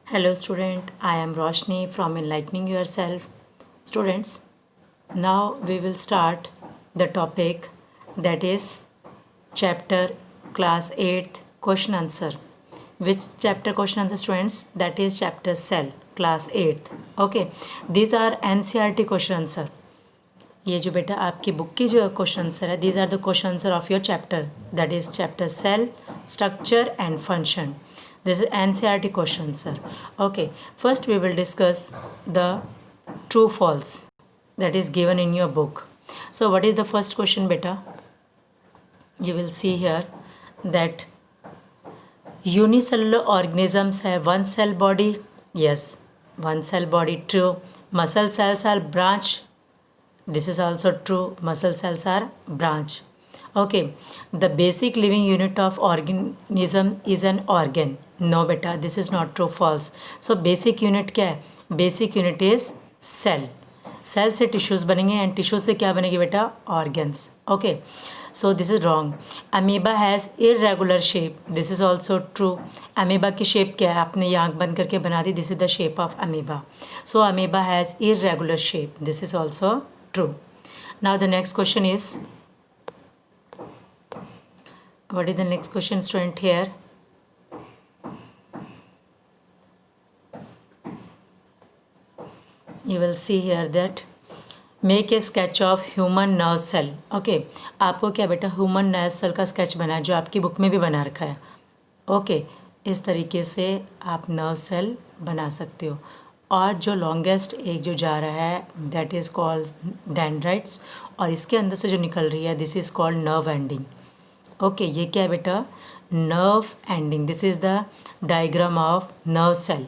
Hello student, I am Roshni from Enlightening Yourself. Students, now we will start the topic that is chapter class 8th question answer. Which chapter question answer students? That is chapter cell class 8th. Okay, these are NCERT question answer. ये जो बेटा आपकी book की जो question answer है these are the question answer of your chapter that is chapter cell structure and function. This is NCERT question answer. Okay, first we will discuss the true false that is given in your book. So what is the first question beta? You will see here that unicellular organisms have one cell body. Yes, one cell body, true. Muscle cells are branched. This is also true. Muscle cells are branched. Okay, the basic living unit of organism is an organ. No beta, this is not true. False. So basic unit क्या है? Basic unit is cell. Cell से tissues बनेंगे and tissue से क्या बनेगी बेटा? Organs. Okay, so this is wrong. Amoeba has irregular shape. This is also true. Amoeba की shape क्या है? आपने ये आँख बंद करके बना दी. This is the shape of amoeba. So amoeba has irregular shape. This is also true. Now the next question is, what is the next question student here? You will see here that make a sketch of human nerve cell. Okay, आपको क्या बेटा human nerve cell का sketch बना है जो आपकी book में भी बना रखा है. ओके, इस तरीके से आप नर्व सेल बना सकते हो. और जो लॉन्गेस्ट एक जो जा रहा है दैट इज़ कॉल्ड डेंड्राइट्स, और इसके अंदर से जो निकल रही है this is called nerve ending. Okay, ये क्या है बेटा? Nerve ending. This is the diagram of nerve cell.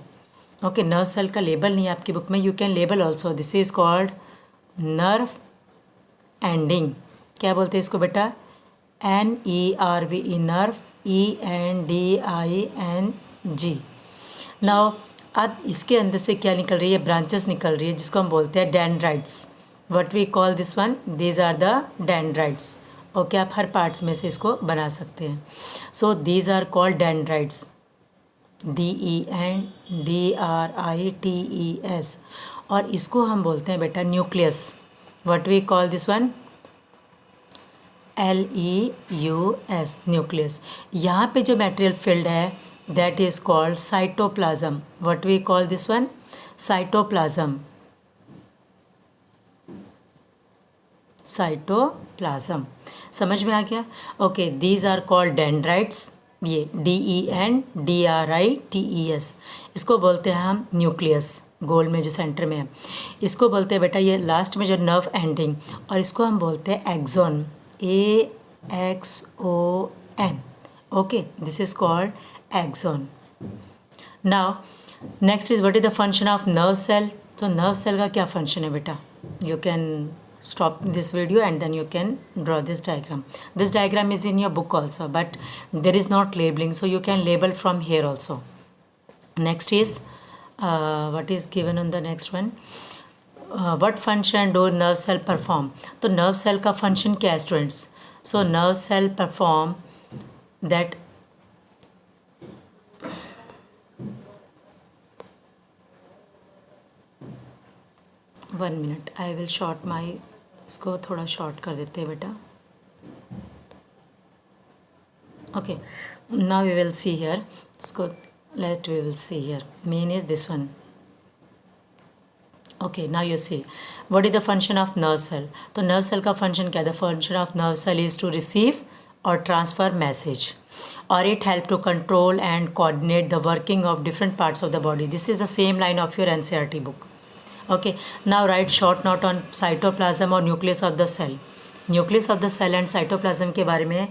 Okay, nerve cell का लेबल नहीं है आपकी बुक में. You can label also. This is called nerve ending. क्या बोलते हैं इसको बेटा? NERVE, nerve. ENDING. नाउ अब इसके अंदर से क्या निकल रही है? ब्रांचेस निकल रही है जिसको हम बोलते हैं dendrites. What we call this one? These are the dendrites. Okay, आप हर पार्ट्स में से इसको बना सकते हैं. So these are called dendrites. DENDRITES. और इसको हम बोलते हैं बेटा nucleus. What we call this one? LEUS, nucleus. यहाँ पे जो मटेरियल फील्ड है that is called cytoplasm. What we call this one? Cytoplasm. Cytoplasm. समझ में आ गया? Okay, these are called dendrites. ये DENDRITES. इसको बोलते हैं हम न्यूक्लियस. गोल में जो सेंटर में है इसको बोलते हैं बेटा ये लास्ट में जो नर्व एंडिंग, और इसको हम बोलते हैं axon. AXON. Okay, this is called axon. Now next is what is the function of nerve cell. तो नर्व सेल का क्या फंक्शन है बेटा? You can stop this video and then you can draw this diagram. This diagram is in your book also, but there is not labeling, so you can label from here also. Next is what is given on the next one? What function do nerve cell perform? तो nerve cell का function क्या है students? So nerve cell perform that one minute, I will short my. इसको थोड़ा short कर देते हैं बेटा. Okay, now we will see here. इसको let we will see here. Main is this one. Okay, now you see what is the function of nerve cell. तो nerve cell का function क्या है? The function of nerve cell is to receive और transfer message, or it help to control and coordinate the working of different parts of the body. This is the same line of your NCERT book. Okay, now write short note on cytoplasm or nucleus of the cell. Nucleus of the cell and cytoplasm के बारे में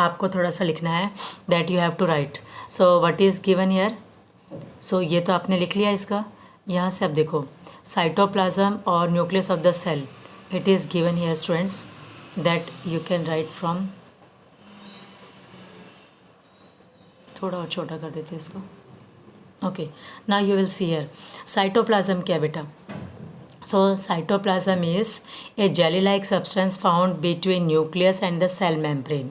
आपको थोड़ा सा लिखना है. that you have to write. So what is given here? So ये तो आपने लिख लिया इसका. यहाँ से अब देखो cytoplasm और nucleus of the cell. It is given here students that you can write from. थोड़ा और छोटा कर देते इसको. Okay, now you will see here. Cytoplasm क्या बेटा? So cytoplasm is a jelly-like substance found between nucleus and the cell membrane.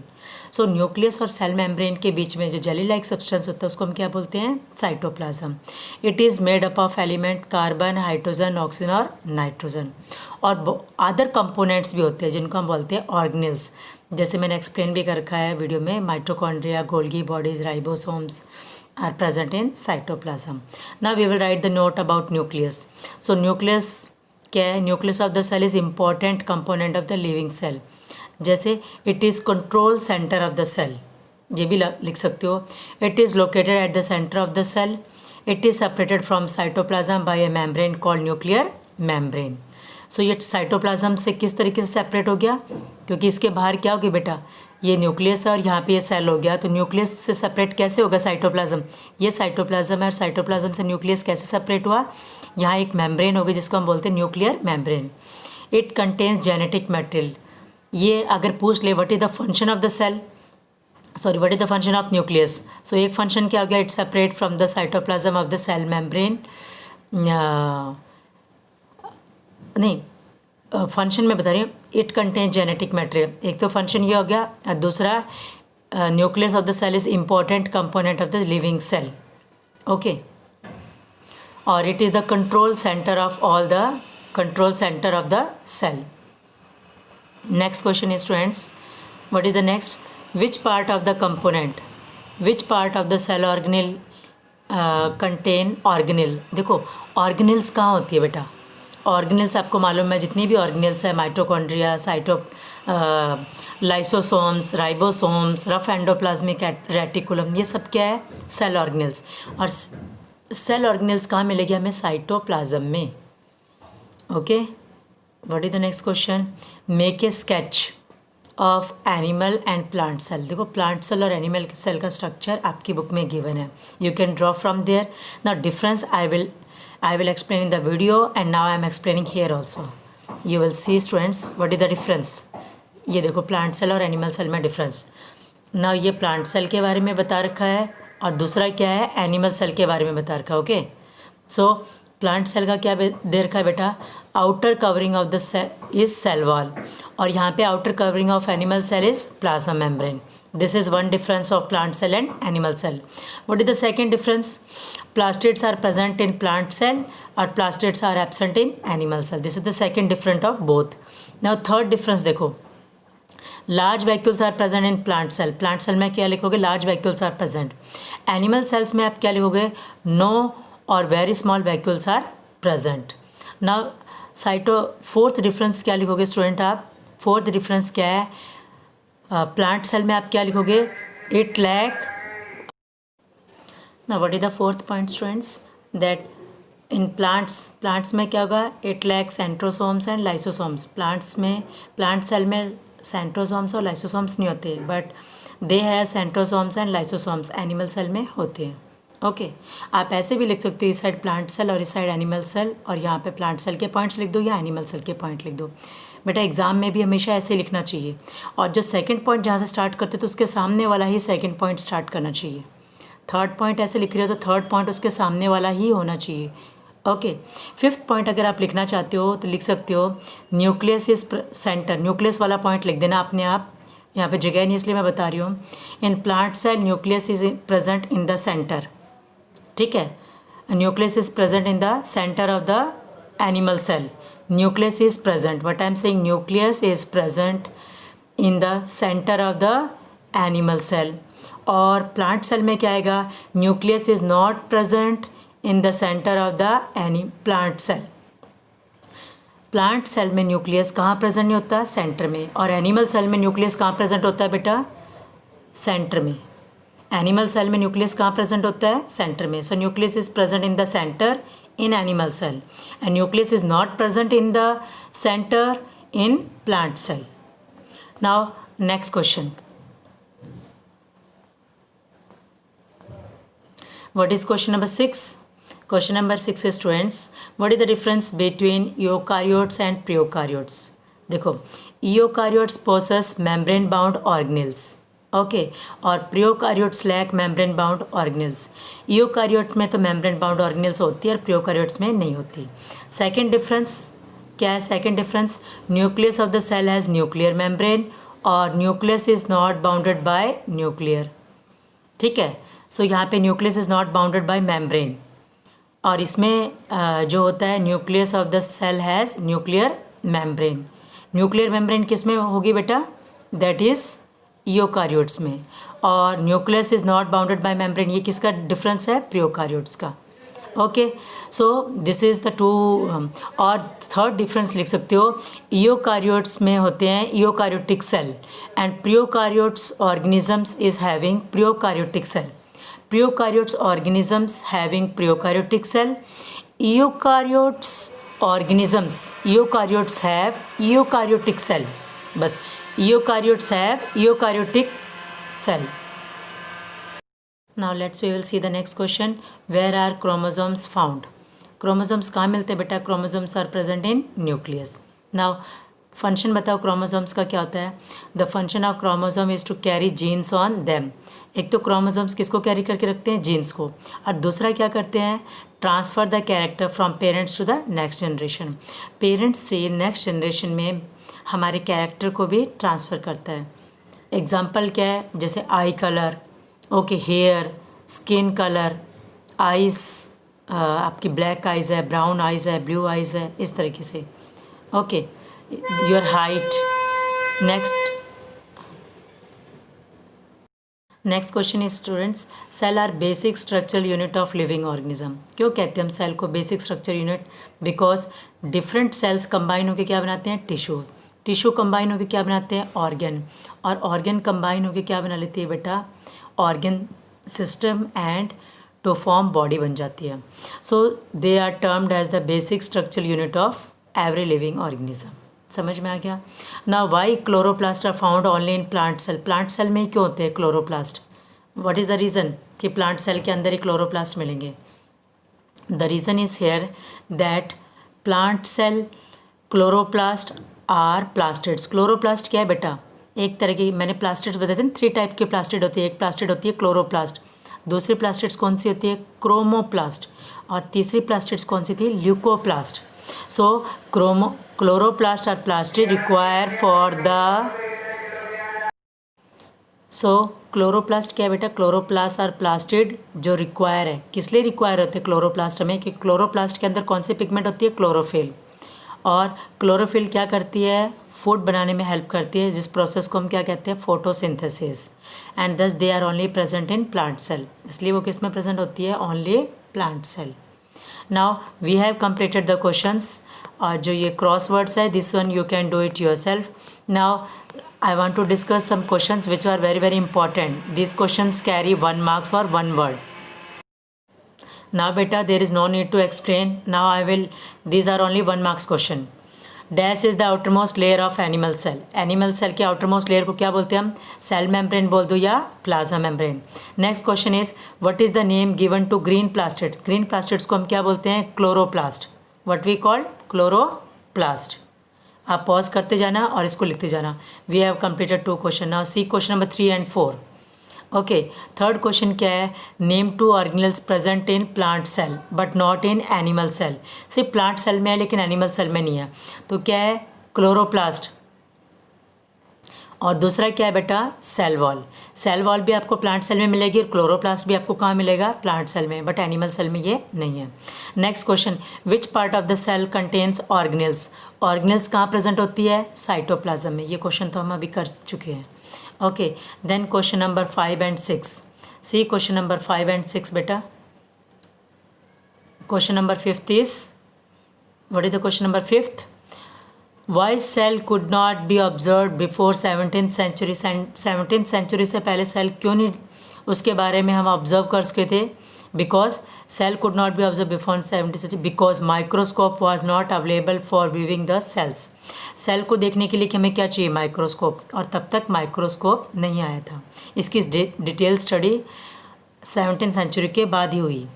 So nucleus और cell membrane के बीच में जो जेली लाइक सब्सटेंस होता है उसको हम क्या बोलते हैं? Cytoplasm. It is made up of element carbon, hydrogen, oxygen और नाइट्रोजन। और अदर कंपोनेंट्स भी होते हैं जिनको हम बोलते हैं ऑर्गेनेल्स। जैसे मैंने एक्सप्लेन भी कर रखा है वीडियो में, mitochondria, Golgi bodies, ribosomes are present in cytoplasm. Now we will write the note about nucleus. So nucleus क्या है? Nucleus of the cell is important component of the living cell. जैसे it is control centre of the cell, ये भी लिख सकते हो। It is located at the centre of the cell. It is separated from cytoplasm by a membrane called nuclear membrane. So ये cytoplasm से किस तरीके से सेपरेट हो गया? क्योंकि इसके बाहर क्या हो गया बेटा? ये न्यूक्लियस है और यहाँ पे ये सेल हो गया, तो न्यूक्लियस से सेपरेट कैसे होगा साइटोप्लाज्म? ये साइटोप्लाज्म है और साइटोप्लाज्म से न्यूक्लियस कैसे सेपरेट हुआ? यहाँ एक मेम्ब्रेन होगी जिसको हम बोलते हैं nuclear membrane. It contains genetic material. ये अगर पूछ ले what is the function of the cell, sorry what is the function of nucleus, so एक फंक्शन क्या हो गया? It separate from the cytoplasm of the cell membrane. नहीं, function में बता रही हूँ, इट कंटेन जेनेटिक मटेरियल। एक तो फंक्शन ये हो गया और दूसरा nucleus of the cell is important component of the living cell. Okay, और it is the control centre of all the control centre of the cell. Next question is students, what is the next? Which part of the component, which part of the cell organelle contain organelle? देखो organelles कहाँ होती है बेटा? Organelles आपको मालूम है, जितनी भी ऑर्गेनेल्स है, mitochondria, lysosomes, ribosomes, rough endoplasmic reticulum, ये सब क्या है? Cell organelles. और सेल ऑर्गेनेल्स कहाँ मिलेगी हमें? साइटोप्लाज्म में। Okay, what is the next question? Make a sketch of animal and plant cell. देखो प्लांट सेल और एनिमल सेल का स्ट्रक्चर आपकी बुक में गिवन है, you can draw from there. Now difference I will explain in the video and now I am explaining here also. You will see students what is the difference. ये देखो plant cell और animal cell में difference. ना ये plant cell के बारे में बता रखा है और दूसरा क्या है? एनिमल सेल के बारे में बता रखा है। ओके, सो प्लांट सेल का क्या दे रखा है बेटा? Outer covering of the cell is cell wall, और यहाँ पे outer covering of animal cell is plasma membrane. This is one difference of plant cell and animal cell. What is the second difference? Plastids are present in plant cell or plastids are absent in animal cell. This is the second difference of both. Now third difference देखो, large vacuoles are present in plant cell. Plant cell में क्या लिखोगे? Large vacuoles are present. Animal cells में आप क्या लिखोगे? No or very small vacuoles are present. Now fourth difference क्या लिखोगे स्टूडेंट आप? fourth difference क्या है? प्लांट सेल में आप क्या लिखोगे? It lack. ना what is the fourth point students? That in plants में क्या होगा? It lack centrosomes and lysosomes. Plant cell में सेंट्रोसोम्स और लाइसोसोम्स नहीं होते, but they have centrosomes and lysosomes. Animal cell में होते हैं। ओके, आप ऐसे भी लिख सकते हो, इस साइड प्लांट सेल और इस साइड एनिमल सेल, और यहाँ पे प्लांट सेल के पॉइंट्स लिख दो या एनिमल सेल के पॉइंट लिख दो। बेटा एग्जाम में भी हमेशा ऐसे लिखना चाहिए, और जो सेकंड पॉइंट जहाँ से स्टार्ट करते तो उसके सामने वाला ही सेकंड पॉइंट स्टार्ट करना चाहिए। थर्ड पॉइंट ऐसे लिख रहे हो तो थर्ड पॉइंट उसके सामने वाला ही होना चाहिए। ओके, फिफ्थ पॉइंट अगर आप लिखना चाहते हो तो लिख सकते हो न्यूक्लियस इज सेंटर। न्यूक्लियस वाला पॉइंट लिख देना अपने आप, यहाँ पे जगह नहीं इसलिए मैं बता रही हूँ। In plant cell nucleus is present in the centre, ठीक है। Nucleus is present in the centre of the animal cell. nucleus is present, but I am saying nucleus is present in the center of the animal cell. और plant cell में क्या आएगा? nucleus is not present in the center of the plant cell. plant cell में nucleus कहाँ present नहीं होता? center में। और animal cell में nucleus कहाँ present होता है बेटा? center में। एनिमल सेल में न्यूक्लियस कहाँ प्रेजेंट होता है? सेंटर में। सो nucleus is present in the centre in animal cell and nucleus is not present in the center in plant cell. Now next question, what is question number 6? Question number 6 is students, what is the difference between eukaryotes and prokaryotes? देखो eukaryotes possess membrane bound organelles, okay, और prokaryotes lack membrane bound organelles. Eukaryote में तो membrane bound organelles होती है और prokaryotes में नहीं होती। सेकंड डिफरेंस क्या है? Second difference, nucleus of the cell has nuclear membrane और nucleus is not bounded by nuclear, ठीक है। सो यहाँ पे nucleus is not bounded by membrane, और इसमें जो होता है nucleus of the cell has nuclear membrane. Nuclear membrane किस में होगी बेटा? दैट इज़ यूकारियोट्स में। और nucleus is not bounded by membrane, ये किसका डिफरेंस है? प्रोकारियोट्स का। Okay, so this is the two. और थर्ड डिफरेंस लिख सकते हो, यूकारियोट्स में होते हैं eukaryotic cell and prokaryotes organisms is having prokaryotic cell. Prokaryotes organisms having prokaryotic cell. Eukaryotes organisms, eukaryotes have eukaryotic cell. बस eukaryotes have eukaryotic cell. Now we will see the next question. Where are chromosomes found? Chromosomes कहाँ मिलते हैं बेटा? Chromosomes are present in nucleus. Now function बताओ chromosomes का क्या होता है? The function of chromosome is to carry genes on them. एक तो क्रोमोसोम्स किसको कैरी करके रखते हैं? जीन्स को। और दूसरा क्या करते हैं? Transfer the character from parents to the next generation. Parents से नेक्स्ट जनरेशन में हमारे कैरेक्टर को भी ट्रांसफ़र करता है। एग्जाम्पल क्या है? जैसे eye colour, okay, hair, skin colour, eyes, आपकी ब्लैक आइज़ है, ब्राउन आइज़ है, ब्लू आइज़ है, इस तरीके से। Okay, your height. Next question is students, cell are basic structural unit of living organism. क्यों कहते हैं हम सेल को basic structure unit? Because different cells combine होकर क्या बनाते हैं? टिश्यू। टिश्यू कंबाइन होकर क्या बनाते हैं? ऑर्गन। और ऑर्गन कंबाइन होकर क्या बना लेती है बेटा? Organ system and to form body बन जाती है। So they are termed as the basic structural unit of every living organism. समझ में आ गया ना? Why chloroplast are found only in plant cell? Plant cell में ही क्यों होते हैं chloroplast? What is the reason कि प्लांट सेल के अंदर ही क्लोरोप्लास्ट मिलेंगे? The reason is here that plant cell chloroplast are plastids. Chloroplast क्या है बेटा? एक तरह की, मैंने प्लास्टिड्स बताए थे, 3 टाइप के प्लास्टिड होती है। एक प्लास्टिड होती है क्लोरोप्लास्ट, दूसरी प्लास्टिड्स कौन सी होती है? क्रोमोप्लास्ट, और तीसरी प्लास्टिड्स कौन सी थी? Leucoplast. So chloroplast or plastid require for the, so chloroplast क्या है बेटा? क्लोरोप्लास्ट और प्लास्टिड जो रिक्वायर है, किस लिए रिक्वायर होते हैं क्लोरोप्लास्ट हमें? क्योंकि क्लोरोप्लास्ट के अंदर कौन सी पिगमेंट होती है? क्लोरोफिल। और क्लोरोफिल क्या करती है? फूड बनाने में हेल्प करती है, जिस प्रोसेस को हम क्या कहते हैं? Photosynthesis. And thus they are only present in plant cell. इसलिए वो किस में प्रेजेंट होती है? Only plant cell. Now we have completed the questions. और जो ये क्रॉस वर्ड्स है, this one you can do it yourself. Now I want to discuss some questions which are very very important. This questions carry 1 marks or 1 word. Now beta, there is no need to explain. Now I will, these are only 1 marks question. Dash is the outermost layer of animal cell. Animal cell के outermost layer को क्या बोलते हैं हम? Cell membrane बोल दो या plasma membrane. Next question is, what is the name given to green plastids? Green plastids को हम क्या बोलते हैं? Chloroplast. What we called? Chloroplast. आप पॉज करते जाना और इसको लिखते जाना। We have completed 2 question. Now see question number 3 and 4। Okay, third question क्या है? Name 2 organelles present in plant cell but not in animal cell. सिर्फ प्लांट सेल में है लेकिन एनिमल सेल में नहीं है। तो क्या है? क्लोरोप्लास्ट। और दूसरा क्या है बेटा? Cell wall. सेल वॉल भी आपको प्लांट सेल में मिलेगी और क्लोरोप्लास्ट भी आपको कहाँ मिलेगा? प्लांट सेल में, बट एनिमल सेल में ये नहीं है। Next question, which part of the cell contains organelles? Organelles कहाँ प्रेजेंट होती है? साइटोप्लाज्म में। ये क्वेश्चन तो हम अभी कर चुके हैं। Okay, then question number 5 and 6। See question number 5 and 6 बेटा। Question number 5th is, what is the question number 5th? Why cell could not be observe before 17th century? 17th century से पहले cell क्यों नहीं, उसके बारे में हम observe कर सके थे? Because cell could not be observe before 17th century because microscope was not available for viewing the cells. Cell को देखने के लिए कि हमें क्या चाहिए? माइक्रोस्कोप, और तब तक माइक्रोस्कोप नहीं आया था। इसकी डिटेल स्टडी 17th century के बाद ही हुई।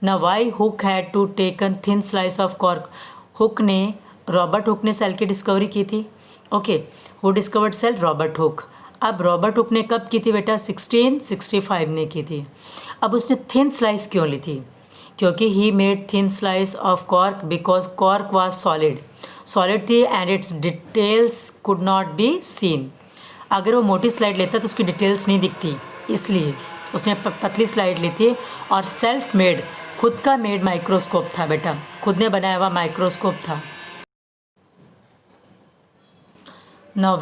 ना why Hooke had to taken thin slice of cork? Hooke ने, रॉबर्ट हुक ने सेल की डिस्कवरी की थी। Okay, who discovered cell? Robert Hooke. अब रॉबर्ट हुक ने कब की थी बेटा? 1665 ने की थी। अब उसने थिन स्लाइस क्यों ली थी? क्योंकि he made thin slice of cork because cork was solid थी and its details could not be seen. अगर वो मोटी स्लाइड लेता तो उसकी डिटेल्स नहीं दिखती, इसलिए उसने पतली स्लाइड ली थी। और सेल्फ मेड, खुद का मेड माइक्रोस्कोप था बेटा, खुद ने बनाया हुआ माइक्रोस्कोप था। Now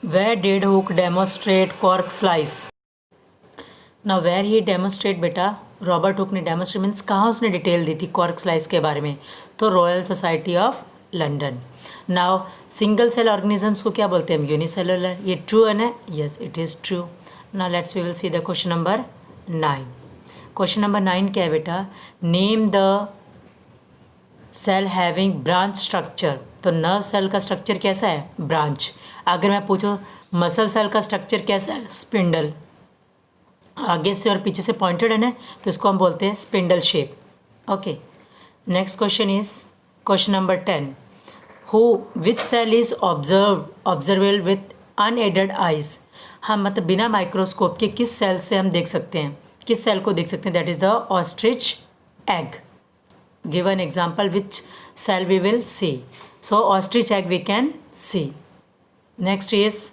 where did Hooke demonstrate cork slice? Now where he demonstrate बेटा, रॉबर्ट हुक ने डेमोस्ट्रेट मीन्स कहाँ उसने डिटेल दी थी कॉर्क स्लाइस के बारे में, तो Royal Society of London. Now single cell organisms को क्या बोलते हैं हम, यूनिसेलुलर। ये ट्रू है ना, yes it is true. Now let's we will see the question number 9। Question number 9 क्या है बेटा, name the cell having branch structure. तो नर्व सेल का स्ट्रक्चर कैसा है, ब्रांच। अगर मैं पूछूँ मसल सेल का स्ट्रक्चर कैसा है, स्पिंडल, आगे से और पीछे से पॉइंटेड है ना, तो इसको हम बोलते हैं spindle shape. Okay, next question is question number 10। Which cell is observable with unaided eyes. हम मतलब बिना माइक्रोस्कोप के किस सेल से हम देख सकते हैं, किस सेल को देख सकते हैं, that is the ostrich egg. Give an example which cell we will see. So ostrich egg we can see. Next is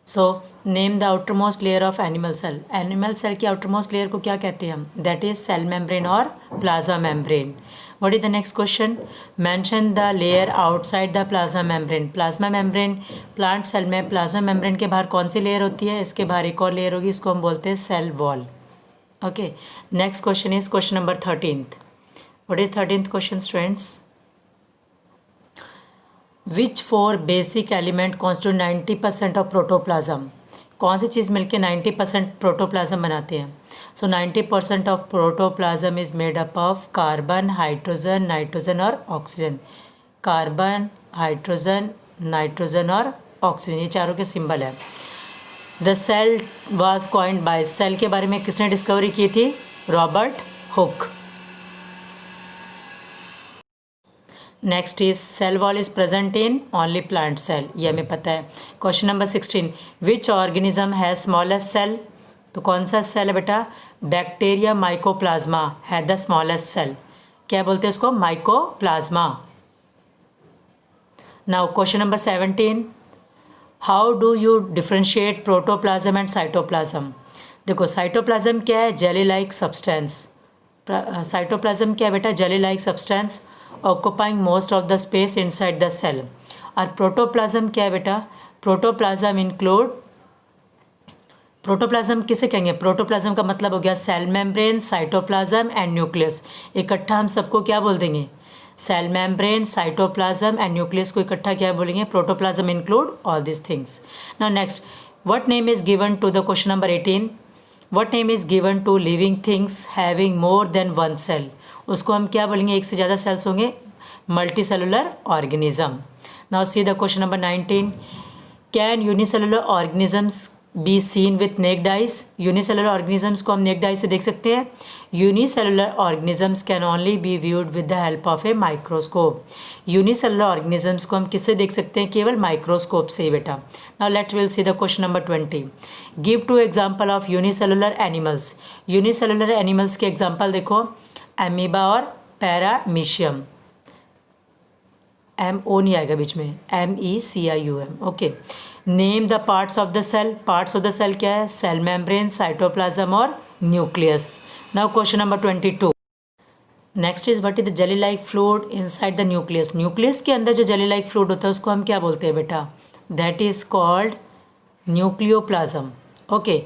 so name the outermost layer of animal cell. Animal cell की outermost layer को क्या कहते हैं हम, that is cell membrane और plasma membrane. What is the next question, mention the layer outside the plasma membrane. Plasma membrane, plant cell में plasma membrane के बाहर कौन सी लेयर होती है, इसके बाहर एक और लेयर होगी, इसको हम बोलते हैं cell wall. Okay, next question is question number 13th। What is 13th question students, which 4 basic element constitute 90% of protoplasm. कौन सी चीज़ मिलकर 90% प्रोटोप्लाज्म बनाते हैं। So 90% of protoplasm is made up of carbon, hydrogen, nitrogen और oxygen. Carbon, hydrogen, nitrogen और oxygen, ये चारों के सिंबल है। The cell was coined by, cell के बारे में किसने डिस्कवरी की थी, Robert Hooke. Next is cell wall is present in only plant cell, ये हमें पता है। क्वेश्चन नंबर 16, विच ऑर्गेनिज्म है स्मॉलेस्ट सेल। तो कौन सा सेल है बेटा, बैक्टीरिया माइकोप्लाज्मा है द स्मॉलेस्ट सेल। क्या बोलते हैं इसको, mycoplasma. Now question number 17, how do you differentiate protoplasm and cytoplasm. देखो साइटोप्लाज्म क्या है, जेली लाइक सब्सटेंस। साइटोप्लाज्म क्या है बेटा, jelly like substance occupying most of the space inside the cell. और प्रोटोप्लाज्म क्या है बेटा, प्रोटोप्लाज्म इंक्लूड, प्रोटोप्लाज्म किसे कहेंगे, प्रोटोप्लाज्म का मतलब हो गया cell membrane, cytoplasm and nucleus. इकट्ठा हम सबको क्या बोल देंगे, cell membrane, cytoplasm and nucleus को इकट्ठा क्या बोलेंगे, protoplasm include all this things. Now next, what name is given to the question number 18, what name is given to living things having more than one cell. उसको हम क्या बोलेंगे, एक से ज़्यादा सेल्स होंगे, multicellular organism. Now see the question number 19, can unicellular organisms be seen with necked eyes. Unicellular organisms को हम नेक्ड आइज से देख सकते हैं। Unicellular organisms can only B viewed with the help of a microscope. Unicellular organisms को हम किससे देख सकते हैं, केवल माइक्रोस्कोप से ही बेटा। Now let will see the question number 20, give 2 example of unicellular animals. Unicellular animals के एग्जाम्पल देखो, एमीबा और पैरामीशियम, MO नहीं आएगा बीच में, MECIUM। Okay, name the parts of the cell. Parts of the cell क्या है, सेल मेम्ब्रेन, साइटोप्लाज्म और nucleus. Now question number 22, next is what is the jelly like fluid inside the nucleus. Nucleus के अंदर जो jelly like fluid होता है उसको हम क्या बोलते हैं बेटा, that is called nucleoplasm. Okay,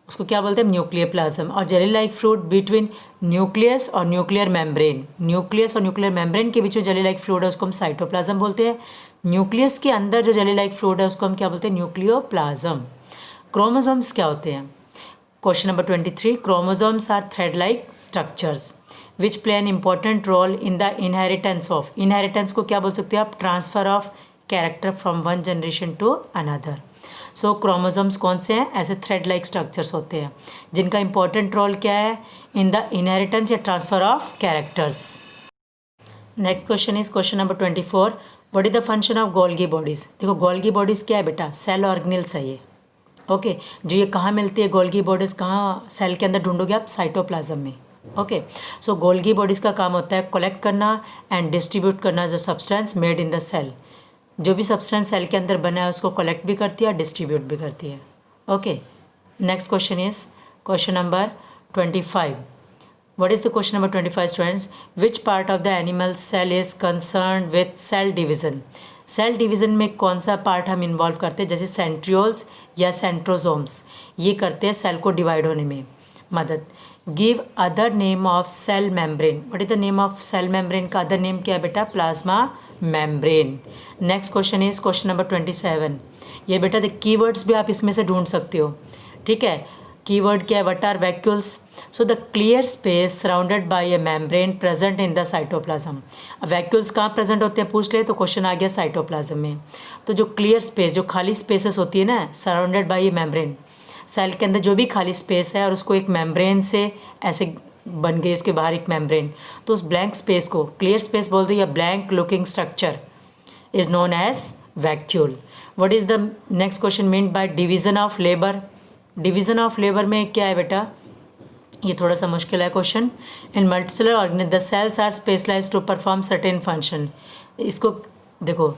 उसको क्या बोलते हैं, न्यूक्लियोप्लाज्म। और jelly like fluid between nucleus और न्यूक्लियर मेम्ब्रेन, न्यूक्लियस और न्यूक्लियर मेम्ब्रेन के बीच जो जेली लाइक फ्लूइड है उसको हम साइटोप्लाज्म बोलते हैं। न्यूक्लियस के अंदर जो जेली लाइक फ्लूइड है उसको हम क्या बोलते हैं, न्यूक्लियोप्लाज्म। क्रोमोसोम्स क्या होते हैं, question number 23, chromosomes are thread like structures which play an important role in the inheritance of. Inheritance को क्या बोल सकते हैं आप, transfer of character from one generation to another. So chromosomes कौन से हैं, ऐसे थ्रेड लाइक स्ट्रक्चर्स होते हैं जिनका इंपॉर्टेंट रोल क्या है, इन द इनहेरिटेंस या transfer of characters. Next question is question number 24, what is the function of Golgi bodies. देखो गोल्गी बॉडीज़ क्या है बेटा, सेल ऑर्गेनेल्स है ये। ओके, जो ये कहाँ मिलती है गोल्गी बॉडीज़, कहाँ साइल के अंदर ढूंढोगे आप, साइटोप्लाज्म में। ओके, सो गोल्गी बॉडीज़ का काम होता है कलेक्ट करना एंड डिस्ट्रीब्यूट करना the substance made in the cell. जो भी सब्सटेंस सेल के अंदर बना है उसको कलेक्ट भी करती है और डिस्ट्रीब्यूट भी करती है। Okay, next question is question number 25. What is the question number 25, students? Which part of the animal cell is concerned with cell division? Cell division में कौन सा पार्ट हम इन्वॉल्व करते हैं, जैसे सेंट्रियोल्स या सेंट्रोजोम्स, ये करते हैं सेल को डिवाइड होने में मदद। Give other name of cell membrane. What is the name of cell membrane का अदर नेम क्या है बेटा? Plasma membrane. Next question is question number 27. ये बेटा द कीवर्ड्स भी आप इसमें से ढूंढ सकते हो, ठीक है। कीवर्ड क्या है? What are vacuoles? So the clear space surrounded by a membrane present in the cytoplasm. Vacuoles कहाँ प्रेजेंट होते हैं पूछ ले तो क्वेश्चन आ गया साइटोप्लाज्म में। तो जो क्लियर स्पेस, जो खाली स्पेसेस होती है ना, surrounded by a membrane, cell के अंदर जो भी खाली स्पेस है और उसको एक मेम्ब्रेन से ऐसे बन गई, उसके बाहर एक मेम्ब्रेन, तो उस ब्लैंक स्पेस को क्लियर स्पेस बोलते हैं या blank looking structure is known as vacuole. What is the next question mean by division of labour? Division of labour में क्या है बेटा? ये थोड़ा सा मुश्किल है question. In multicellular organism the cells are specialised to perform certain function. इसको देखो,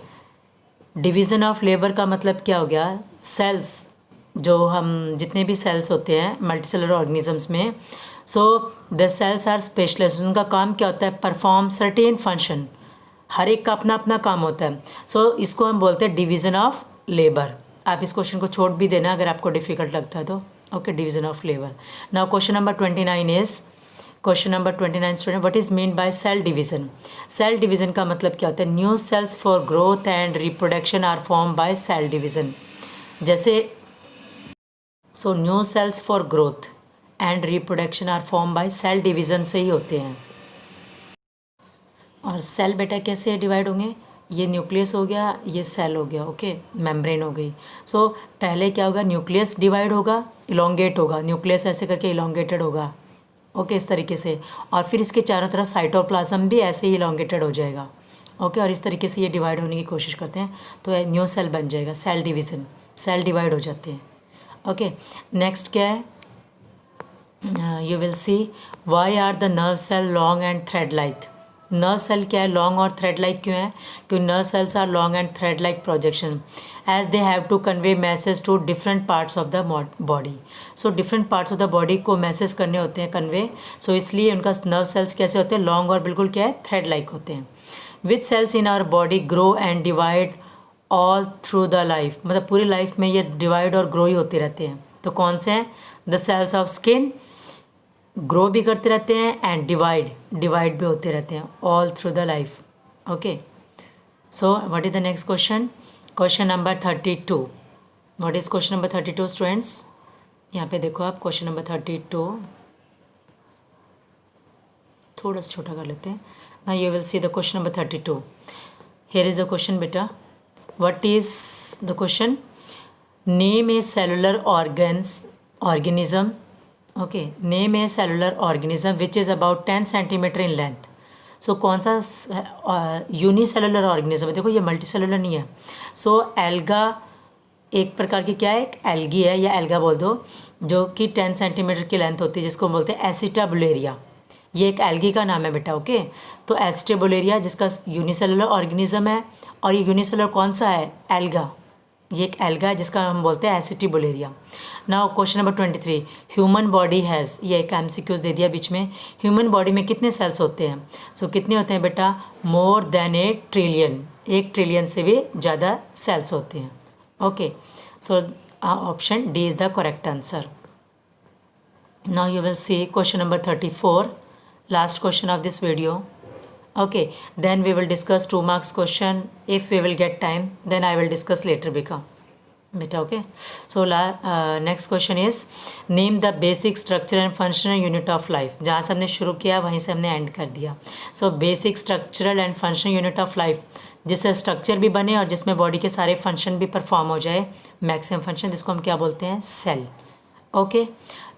डिवीज़न ऑफ लेबर का मतलब क्या हो गया? सेल्स, जो हम जितने भी सेल्स होते हैं मल्टीसेलुलर ऑर्गेनिजम्स में, so the cells are specialised, उनका काम क्या होता है? परफॉर्म सर्टेन फंक्शन, हर एक का अपना अपना काम होता है। सो इसको हम बोलते हैं डिवीज़न ऑफ लेबर। आप इस क्वेश्चन को छोड़ भी देना अगर आपको डिफिकल्ट लगता है तो। Okay, division of labour. Now question number 29 is question number 29 student, what is mean by cell division? Cell division का मतलब क्या होता है? New cells for growth and reproduction are form by cell division. जैसे so new cells for growth and reproduction are form by cell division से ही होते हैं। और सेल बेटा कैसे डिवाइड होंगे? ये न्यूक्लियस हो गया, ये सेल हो गया, ओके, मेम्ब्रेन हो गई। सो पहले क्या होगा? न्यूक्लियस डिवाइड होगा, इलोंगेट होगा, न्यूक्लियस ऐसे करके इलोंगेटेड होगा, ओके, इस तरीके से। और फिर इसके चारों तरफ साइटोप्लाज्म भी ऐसे ही इलोंगेटेड हो जाएगा, ओके, और इस तरीके से ये डिवाइड होने की कोशिश करते हैं तो न्यू सेल बन जाएगा, सेल डिवीज़न, सेल डिवाइड हो जाते हैं, ओके। नेक्स्ट क्या है? You will see why are the nerve cell long and thread like. Nerve cell क्या है? लॉन्ग और थ्रेड लाइक क्यों है? क्योंकि nerve cells are long and thread like projection as they have to convey message to different parts of the body. So different parts of the body को message करने होते हैं, कन्वे, सो इसलिए उनका नर्व सेल्स कैसे होते हैं? लॉन्ग और बिल्कुल क्या है? थ्रेड लाइक होते हैं। Which cells in our body grow and divide all through the life, मतलब पूरी लाइफ में ये डिवाइड और ग्रो ही होते रहते हैं। तो कौन से हैं? The cells of skin grow भी करते रहते हैं एंड डिवाइड भी होते रहते हैं all through the life, okay. So what is the next question? Question number 32. What is question number 32 students? यहाँ पे देखो आप, क्वेश्चन नंबर 32 थोड़ा सा छोटा कर लेते हैं ना। You will see the question number 32. Here is the question बेटा. What is the question? Name a cellular organism. Okay, name a cellular organism which is about 10 centimetre in length. So कौन सा यूनिसेलुलर ऑर्गेनिज्म है? देखो ये multi cellular नहीं है। सो alga एक प्रकार की क्या है? एक एल्गी है या एल्गा बोल दो, जो कि 10 सेंटीमीटर की लेंथ होती है, जिसको बोलते हैं एसिटाबुलेरिया। ये एक एल्गी का नाम है बेटा, ओके। तो एसिटाबुलेरिया जिसका यूनिसेलुलर ऑर्गेनिज्म है, और ये यूनिसेलुलर कौन सा है? एल्गा। ये एक एल्गा है जिसका हम बोलते हैं acetabularia. Now question number 23. Human body has, ये एक MCQs दे दिया बीच में। ह्यूमन बॉडी में कितने सेल्स होते हैं? सो कितने होते हैं बेटा? मोर देन 1 ट्रिलियन, 1 ट्रिलियन से भी ज़्यादा सेल्स होते हैं, okay. So option D is the correct answer. Now you will C question number 34, last question of this video. Okay, then we will discuss 2 marks question if we will get time, then I will discuss later beta, okay. So next question is name the basic structure and functional unit of life. जहाँ से हमने शुरू किया वहीं से हमने and कर दिया. So basic structural and functional unit of life, जिससे स्ट्रक्चर भी बने और जिसमें बॉडी के सारे फंक्शन भी परफॉर्म हो जाए, मैक्सिमम फंक्शन, जिसको हम क्या बोलते हैं? Cell, okay.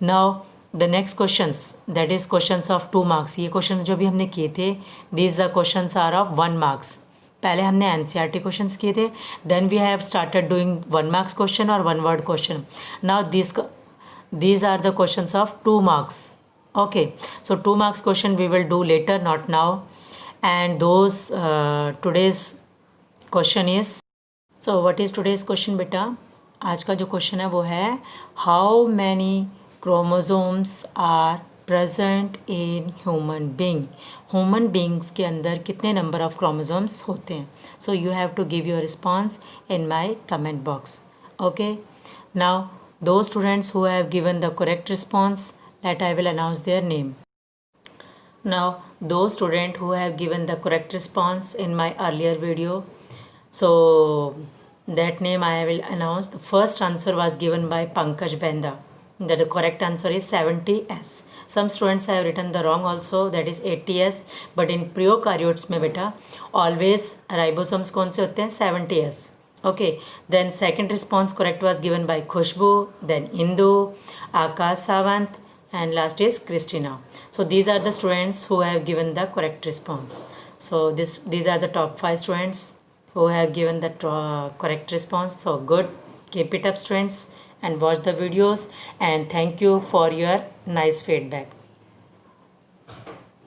Now the next questions, that is questions of 2 marks. ये क्वेश्चन जो भी हमने किए थे, these the questions are of 1 marks. पहले हमने NCERT क्वेश्चंस किए थे, then we have started doing 1 marks question और 1 word question. Now these are the questions of 2 marks, okay. So 2 marks question we will do later, not now. And those today's question is so what is today's question बेटा? आज का जो question है वो है how many chromosomes are present in human beings के अंदर कितने नंबर ऑफ क्रोमोसोम्स होते हैं? So you have to give your response in my comment box. Okay, now those students who have given the correct response, that I will announce their name. Now those students who have given the correct response in my earlier video, so that name I will announce. The first answer was given by Pankaj Benda, that the correct answer is 70s. Some students have written the wrong also, that is 80s, but in prokaryotes में बेटा always ribosomes कौन से होते हैं? 70s. Okay, then second response correct was given by Khushbu, then Indu, Akash Sawant, and last is Christina. So these are the students who have given the correct response. So these are the top 5 students who have given the correct response. So good, keep it up students and watch the videos, and thank you for your nice feedback.